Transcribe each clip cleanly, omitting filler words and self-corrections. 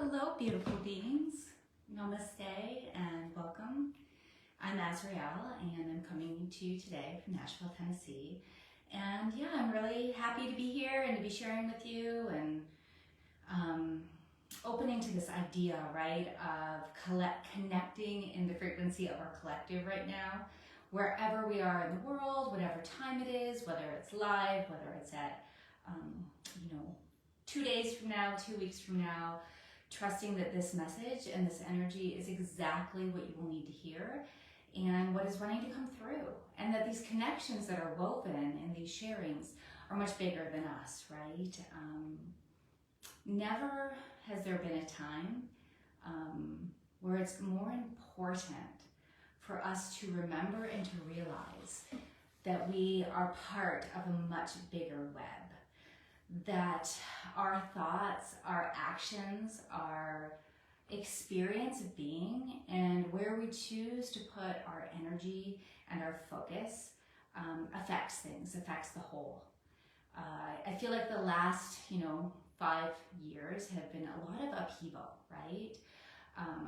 Hello, beautiful beings. Namaste and welcome. I'm Azrael and I'm coming to you today from Nashville, Tennessee. And yeah, I'm really happy to be here and to be sharing with you and opening to this idea, right, of connecting in the frequency of our collective right now, wherever we are in the world, whatever time it is, whether it's live, whether it's at, 2 days from now, 2 weeks from now, trusting that this message and this energy is exactly what you will need to hear and what is running to come through. And that these connections that are woven in these sharings are much bigger than us, right? Never has there been a time where it's more important for us to remember and to realize that we are part of a much bigger web. That our thoughts, our actions, our experience of being, and where we choose to put our energy and our focus affects things, affects the whole. I feel like the last, 5 years have been a lot of upheaval, right?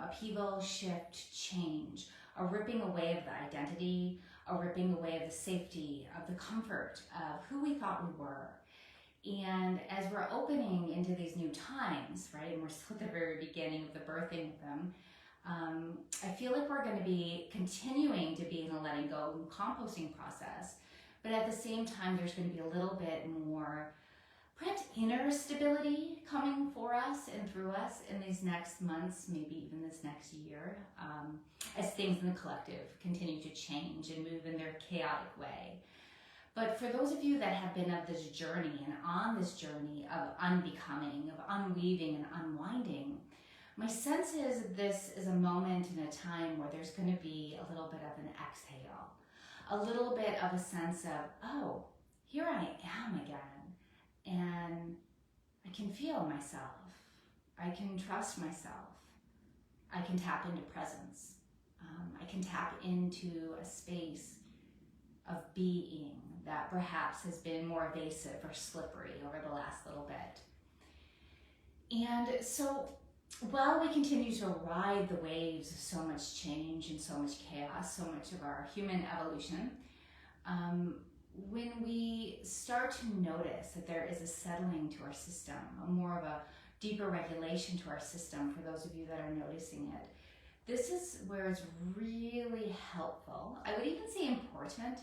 Upheaval, shift, change, a ripping away of the identity, a ripping away of the safety, of the comfort of who we thought we were. And as we're opening into these new times, right, and we're still at the very beginning of the birthing of them, I feel like we're going to be continuing to be in a letting go and composting process. But at the same time, there's going to be a little bit more, perhaps, inner stability coming for us and through us in these next months, maybe even this next year, as things in the collective continue to change and move in their chaotic way. But for those of you that have been of this journey and on this journey of unbecoming, of unweaving and unwinding, my sense is this is a moment and a time where there's going to be a little bit of an exhale, a little bit of a sense of, oh, here I am again, and I can feel myself, I can trust myself, I can tap into presence, I can tap into a space of being that perhaps has been more evasive or slippery over the last little bit. And so while we continue to ride the waves of so much change and so much chaos, so much of our human evolution, when we start to notice that there is a settling to our system, a more of a deeper regulation to our system, for those of you that are noticing it, this is where it's really helpful, I would even say important,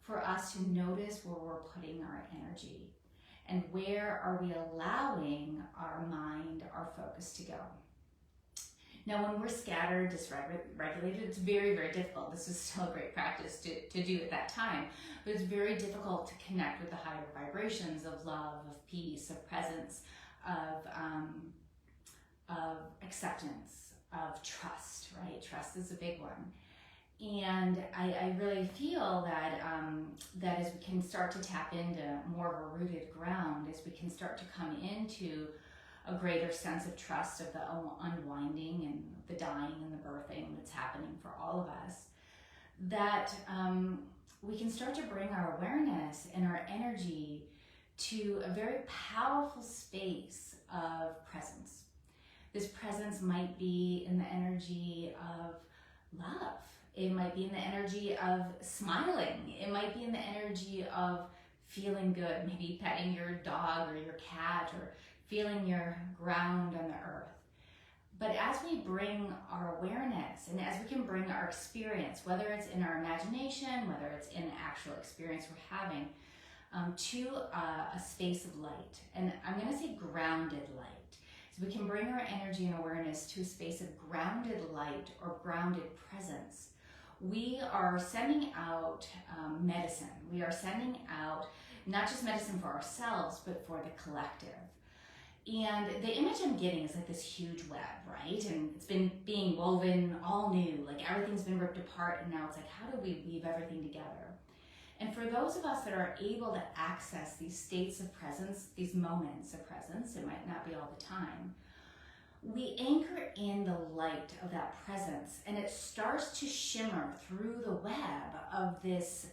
for us to notice where we're putting our energy and where are we allowing our mind, our focus to go. Now, when we're scattered, dysregulated, it's very, very difficult. This is still a great practice to do at that time, but it's very difficult to connect with the higher vibrations of love, of peace, of presence, of acceptance, of trust, right? Trust is a big one. And I really feel that that as we can start to tap into more of a rooted ground, as we can start to come into a greater sense of trust of the unwinding and the dying and the birthing that's happening for all of us, that we can start to bring our awareness and our energy to a very powerful space of presence. This presence might be in the energy of love. It might be in the energy of smiling. It might be in the energy of feeling good, maybe petting your dog or your cat or feeling your ground on the earth. But as we bring our awareness and as we can bring our experience, whether it's in our imagination, whether it's in the actual experience we're having, to a space of light, and I'm going to say grounded light. So we can bring our energy and awareness to a space of grounded light or grounded presence. We are sending out medicine. We are sending out not just medicine for ourselves, but for the collective. And the image I'm getting is like this huge web, right? And it's been being woven all new, like everything's been ripped apart, and now it's like, how do we weave everything together? And for those of us that are able to access these states of presence, these moments of presence, it might not be all the time, we anchor in the light of that presence, and it starts to shimmer through the web of this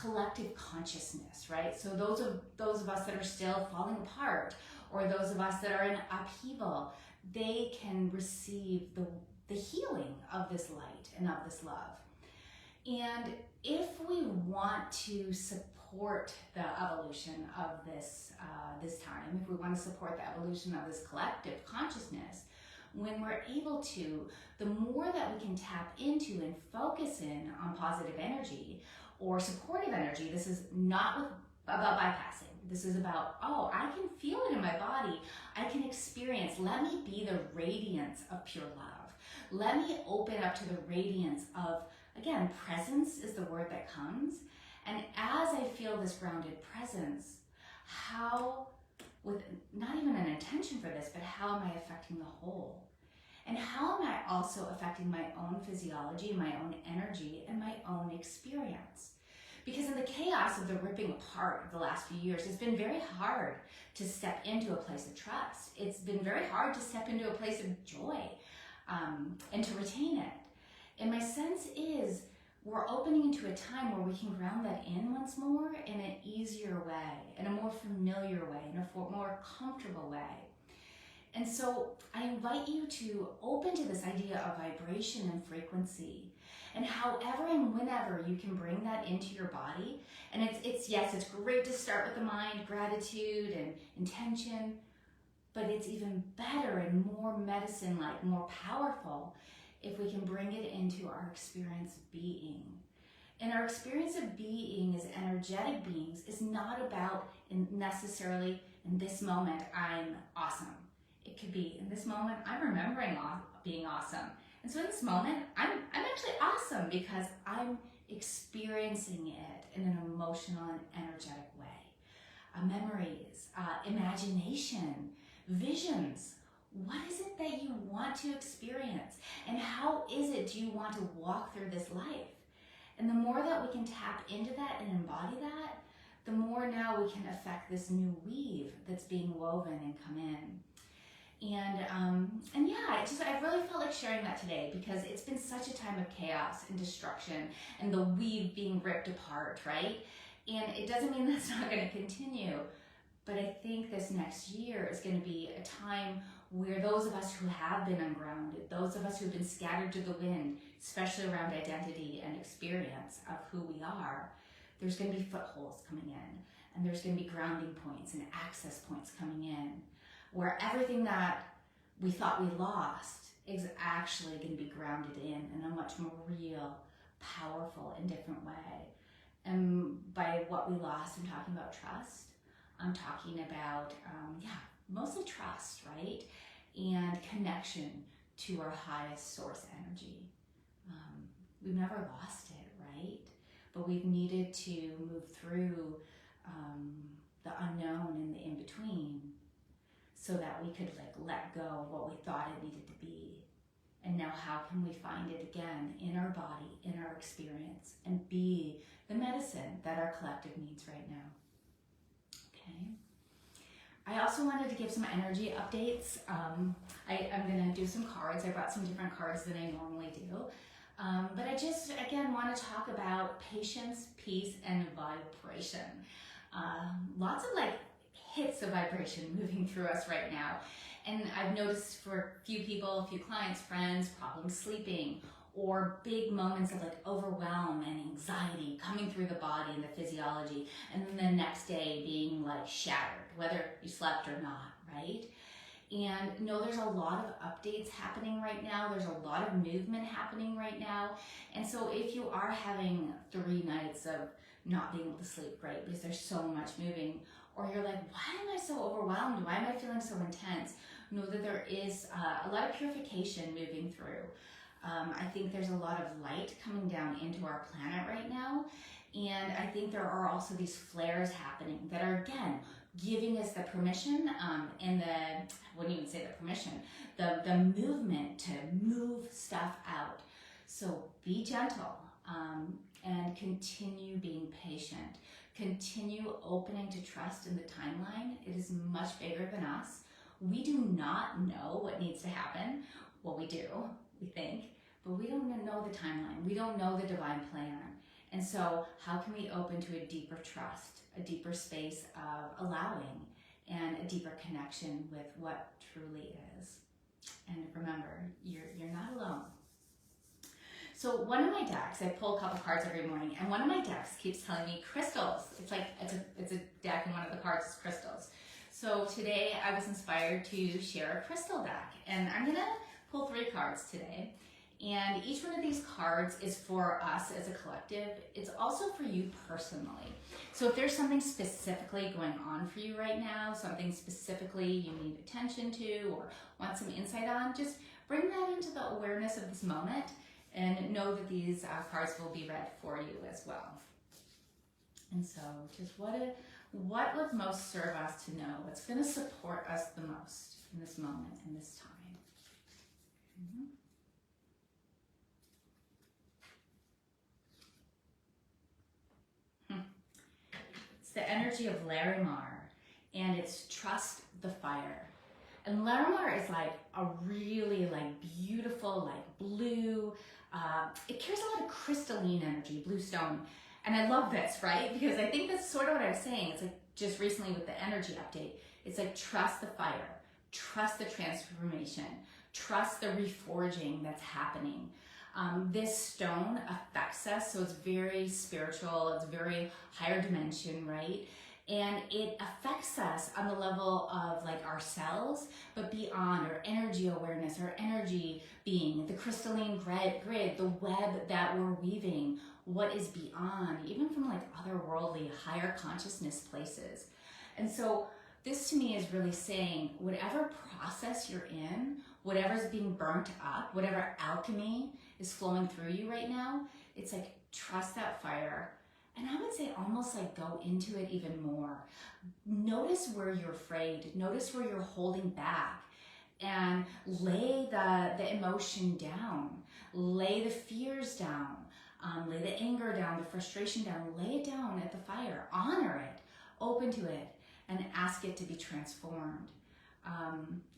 collective consciousness, right? So those of us that are still falling apart or those of us that are in upheaval, they can receive the healing of this light and of this love. And if we want to support the evolution of this time, if we want to support the evolution of this collective consciousness, when we're able to, the more that we can tap into and focus in on positive energy or supportive energy. This is not about bypassing. This is about, oh, I can feel it in my body. I can experience. Let me be the radiance of pure love. Let me open up to the radiance of, again, presence is the word that comes. And as I feel this grounded presence, how, with not even an intention for this, but how am I affecting the whole? And how am I also affecting my own physiology, my own energy, and my own experience? Because in the chaos of the ripping apart of the last few years, it's been very hard to step into a place of trust. It's been very hard to step into a place of joy and to retain it. And my sense is we're opening into a time where we can ground that in once more in an easier way, in a more familiar way, in a more comfortable way. And so I invite you to open to this idea of vibration and frequency, and however and whenever you can bring that into your body. And it's great to start with the mind, gratitude and intention, but it's even better and more medicine-like, more powerful if we can bring it into our experience of being. And our experience of being as energetic beings is not about necessarily in this moment, I'm awesome. It could be in this moment, I'm remembering being awesome. And so in this moment, I'm actually awesome because I'm experiencing it in an emotional and energetic way. Memories, imagination, visions. What is it that you want to experience? And how is it do you want to walk through this life? And the more that we can tap into that and embody that, the more now we can affect this new weave that's being woven and come in. And yeah, I really felt like sharing that today because it's been such a time of chaos and destruction and the weave being ripped apart, right? And it doesn't mean that's not going to continue, but I think this next year is going to be a time where those of us who have been ungrounded, those of us who have been scattered to the wind, especially around identity and experience of who we are, there's going to be footholds coming in, and there's going to be grounding points and access points coming in, where everything that we thought we lost is actually going to be grounded in a much more real, powerful, and different way. And by what we lost, I'm talking about trust. I'm talking about, mostly trust, right? And connection to our highest source energy. We've never lost it, right? But we've needed to move through the unknown and the in-between so that we could let go of what we thought it needed to be. And now how can we find it again in our body, in our experience, and be the medicine that our collective needs right now? Okay. I also wanted to give some energy updates. I'm going to do some cards. I brought some different cards than I normally do. But I just, again, want to talk about patience, peace, and vibration. Lots of hits of vibration moving through us right now. And I've noticed for a few people, a few clients, friends, problems sleeping, or big moments of overwhelm and anxiety coming through the body and the physiology, and then the next day being shattered, whether you slept or not, right? And there's a lot of updates happening right now. There's a lot of movement happening right now. And so if you are having 3 nights of not being able to sleep great because there's so much moving, or you're like, why am I so overwhelmed? Why am I feeling so intense? Know that there is a lot of purification moving through. I think there's a lot of light coming down into our planet right now. And I think there are also these flares happening that are, again, giving us the permission and I wouldn't even say the permission, the movement to move stuff out. So be gentle and continue being patient. Continue opening to trust in the timeline. It is much bigger than us. We do not know what needs to happen. Well, we do, we think, but we don't know the timeline. We don't know the divine plan. And so how can we open to a deeper trust, a deeper space of allowing and a deeper connection with what truly is. And remember, you're not alone. So one of my decks, I pull a couple cards every morning, and one of my decks keeps telling me crystals. It's like it's a deck, and one of the cards is crystals. So today I was inspired to share a crystal deck, and I'm gonna pull 3 cards today. And each one of these cards is for us as a collective. It's also for you personally. So if there's something specifically going on for you right now, something specifically you need attention to or want some insight on, just bring that into the awareness of this moment and know that these cards will be read for you as well. And so just what would most serve us to know? What's going to support us the most in this moment, in this time? It's the energy of Larimar, and it's trust the fire. And Larimar is like a really beautiful blue, it carries a lot of crystalline energy, blue stone. And I love this, right? Because I think that's sort of what I was saying. It's like just recently with the energy update, it's like trust the fire, trust the transformation, trust the reforging that's happening. This stone affects us, so it's very spiritual, it's very higher dimension, right? And it affects us on the level of ourselves, but beyond our energy awareness, our energy being, the crystalline grid, the web that we're weaving, what is beyond, even from otherworldly, higher consciousness places. And so this to me is really saying, whatever process you're in, whatever's being burnt up, whatever alchemy is flowing through you right now, it's trust that fire. And I would say almost go into it even more. Notice where you're afraid. Notice where you're holding back. And lay the emotion down. Lay the fears down. Lay the anger down, the frustration down. Lay it down at the fire. Honor it. Open to it. And ask it to be transformed.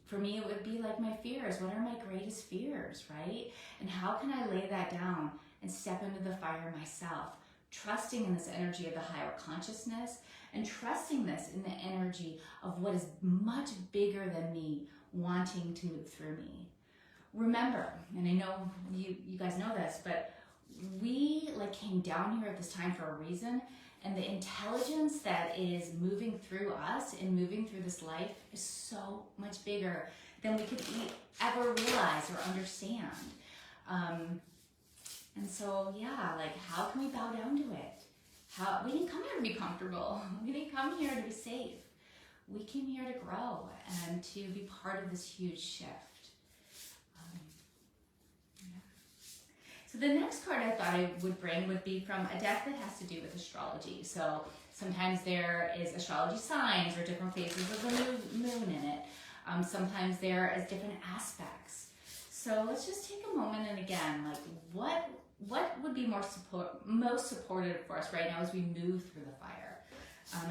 For me, it would be my fears. What are my greatest fears, right? And how can I lay that down and step into the fire myself? Trusting in this energy of the higher consciousness and trusting this in the energy of what is much bigger than me wanting to move through me. Remember, and I know you guys know this, but we came down here at this time for a reason, and the intelligence that is moving through us and moving through this life is so much bigger than we could ever realize or understand. And so, yeah, how can we bow down to it? We didn't come here to be comfortable. We didn't come here to be safe. We came here to grow and to be part of this huge shift. So the next card I thought I would bring would be from a deck that has to do with astrology. So sometimes there is astrology signs or different phases of the moon in it. Sometimes there is different aspects. So let's just take a moment and again, what would be most supportive for us right now as we move through the fire?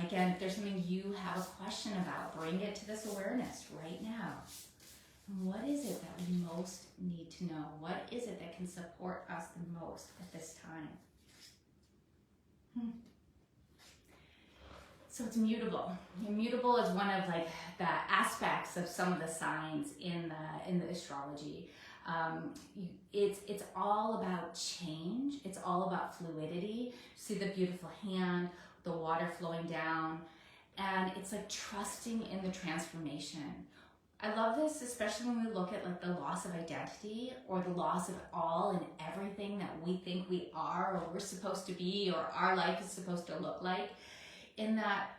Again, if there's something you have a question about, bring it to this awareness right now. And what is it that we most need to know? What is it that can support us the most at this time? So it's mutable. Immutable is one of the aspects of some of the signs in the astrology. It's all about change. It's all about fluidity. See the beautiful hand, the water flowing down, and it's trusting in the transformation. I love this, especially when we look at the loss of identity or the loss of all and everything that we think we are or we're supposed to be or our life is supposed to look like, in that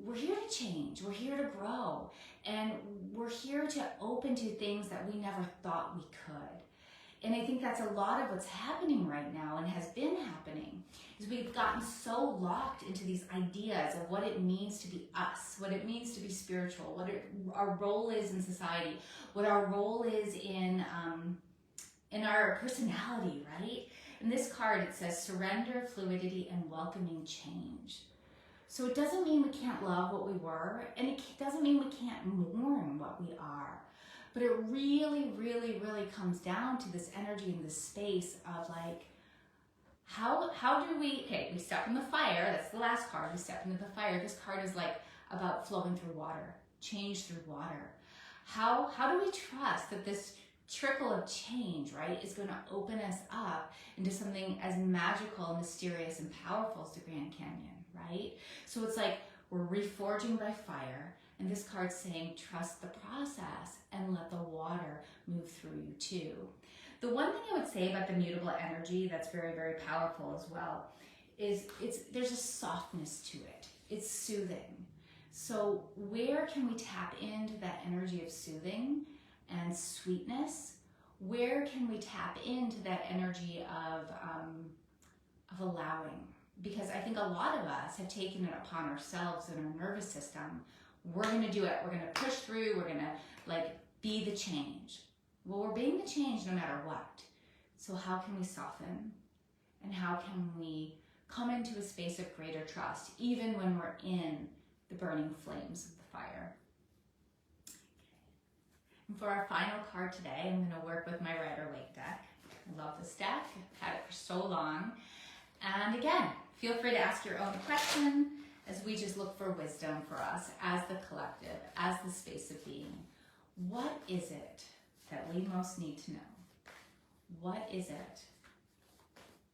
we're here to change, we're here to grow, and we're here to open to things that we never thought we could. And I think that's a lot of what's happening right now and has been happening, is we've gotten so locked into these ideas of what it means to be us, what it means to be spiritual, what our role is in society, what our role is in our personality, right? In this card, it says surrender, fluidity, and welcoming change. So it doesn't mean we can't love what we were, and it doesn't mean we can't mourn what we are. But it really, really, really comes down to this energy and this space of how do we step in the fire. That's the last card. We step into the fire. This card is about flowing through water, change through water. How do we trust that this trickle of change, right, is going to open us up into something as magical, mysterious, and powerful as the Grand Canyon, right? So it's like we're reforging by fire, and this card's saying trust the process and let the water move through you too. The one thing I would say about the mutable energy that's very, very powerful as well is there's a softness to it. It's soothing. So where can we tap into that energy of soothing and sweetness? Where can we tap into that energy of allowing? Because I think a lot of us have taken it upon ourselves and our nervous system. We're going to do it. We're going to push through. We're going to like be the change. Well, we're being the change no matter what. So how can we soften? And how can we come into a space of greater trust, even when we're in the burning flames of the fire? And for our final card today, I'm going to work with my Rider-Waite deck. I love this deck. I've had it for so long. And again, feel free to ask your own question as we just look for wisdom for us as the collective, as the space of being. What is it that we most need to know? What is it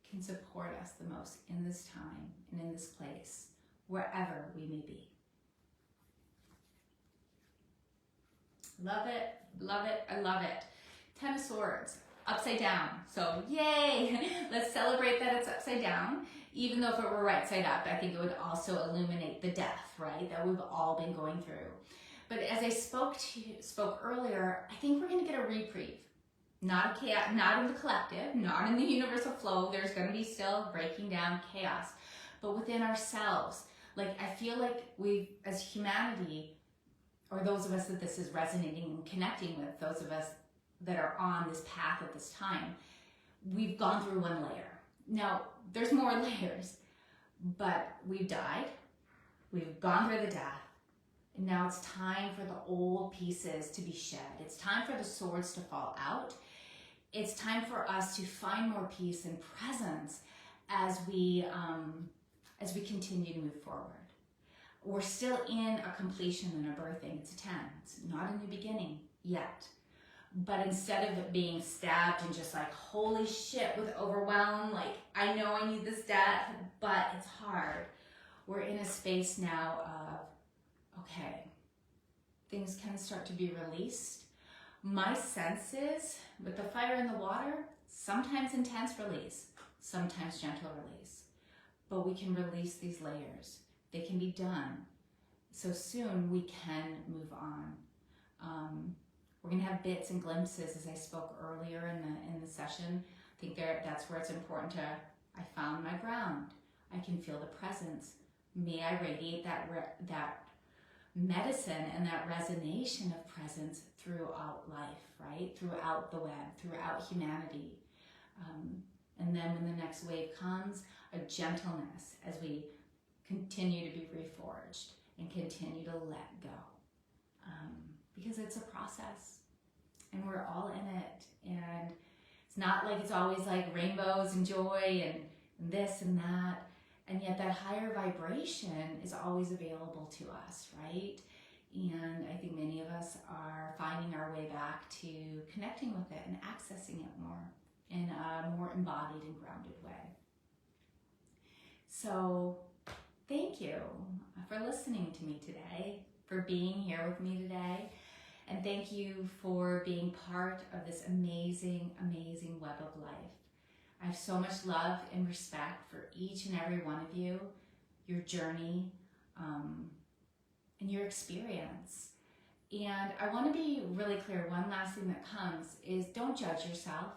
can support us the most in this time and in this place, wherever we may be? Love it, love it, I love it. Ten of Swords, upside down. So yay, let's celebrate that it's upside down. Even though if it were right side up, I think it would also illuminate the death, right, that we've all been going through. But as I spoke earlier, I think we're gonna get a reprieve. Not in the collective, not in the universal flow. There's gonna be still breaking down chaos, but within ourselves. Like I feel like we, as humanity, or those of us that this is resonating and connecting with, those of us that are on this path at this time, we've gone through one layer. Now, there's more layers, but we've died, we've gone through the death, and now it's time for the old pieces to be shed. It's time for the swords to fall out. It's time for us to find more peace and presence as we continue to move forward. We're still in a completion and a birthing. It's a 10. It's not in the beginning yet. But instead of it being stabbed and just like, holy shit, with overwhelm, like, I know I need this death, but it's hard. We're in a space now of, okay, things can start to be released. My sense is, with the fire in the water, sometimes intense release, sometimes gentle release. But we can release these layers. They can be done. So soon we can move on. We're gonna have bits and glimpses, as I spoke earlier in the session. I think that's where it's important to, I found my ground. I can feel the presence. May I radiate that medicine and that resonation of presence throughout life, right? Throughout the web, throughout humanity. And then when the next wave comes, a gentleness as we continue to be reforged and continue to let go. Because it's a process and we're all in it, and it's not like it's always like rainbows and joy and this and that, and yet that higher vibration is always available to us, right? And I think many of us are finding our way back to connecting with it and accessing it more in a more embodied and grounded way. So thank you for listening to me today, for being here with me today. And thank you for being part of this amazing, amazing web of life. I have so much love and respect for each and every one of you, your journey, and your experience. And I want to be really clear, one last thing that comes is don't judge yourself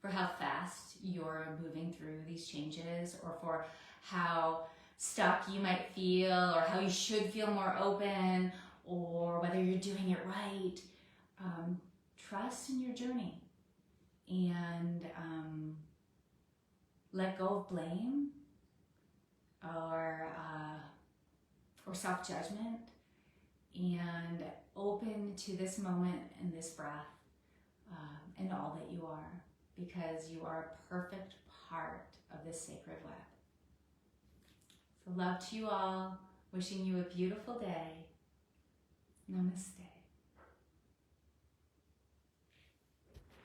for how fast you're moving through these changes, or for how stuck you might feel, or how you should feel more open, or whether you're doing it right. Trust in your journey and let go of blame or self-judgment, and open to this moment and this breath and all that you are, because you are a perfect part of this sacred web. So love to you all. Wishing you a beautiful day. Namaste.